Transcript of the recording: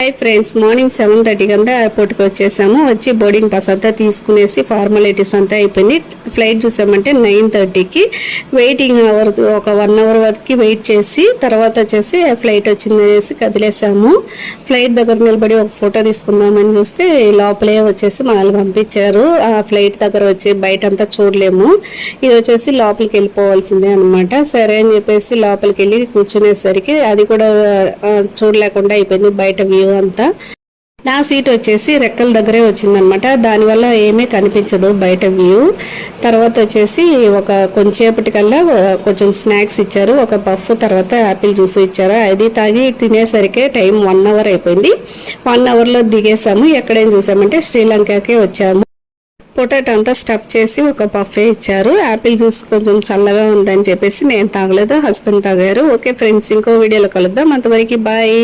Hi friends morning 7:30 కంతా ఎయిర్పోర్ట్కి వచ్చేసాము. వచ్చి బోర్డింగ్ పాస్ అంతా తీసుకునేసి ఫార్మాలిటీస్ అంతా అయిపోయింది. ఫ్లైట్ చూసామంటే 9:30కి వెయిటింగ్ అవర్ ఒక 1 అవర్ వరకు వెయిట్ చేసి తర్వాత వచ్చేసి ఫ్లైట్ వచ్చిందనేసి కదిలేసాము. ఫ్లైట్ దగ్గర నిలబడి ఒక ఫోటో తీసుకుందామని చూస్తే లోపలే వచ్చేసి మనల్ని పంపించారు. ఆ ఫ్లైట్ దగ్గర వచ్చి బయట అంతా చూడలేము, ఇది వచ్చేసి లోపలికి వెళ్ళిపోవాల్సిందే అనమాట. సరే అని చెప్పేసి లోపలికి వెళ్ళి కూర్చునేసరికి అది కూడా చూడలేకుండా అయిపోయింది బయట వ్యూ అంతా. నా సీట్ వచ్చేసి రెక్కల దగ్గరే వచ్చిందనమాట, దానివల్ల ఏమీ కనిపించదు బయట వ్యూ. తర్వాత వచ్చేసి ఒక కొంచెంసేపటికల్లా కొంచెం స్నాక్స్ ఇచ్చారు, ఒక పఫ్ తర్వాత యాపిల్ జ్యూస్ ఇచ్చారు. అది తాగి తినేసరికి టైం 1 అవర్ అయిపోయింది. 1 అవర్లో దిగేసాము. ఎక్కడేం చూసామంటే శ్రీలంకకే వచ్చాము. పొటాటో అంతా స్టఫ్ చేసి ఒక పఫే ఇచ్చారు. యాపిల్ జ్యూస్ కొంచెం చల్లగా ఉందని చెప్పేసి నేను తాగలేదు, హస్బెండ్ తాగారు. ఓకే ఫ్రెండ్స్, ఇంకో వీడియోలో కలుద్దాం. అంతవరకు బాయ్.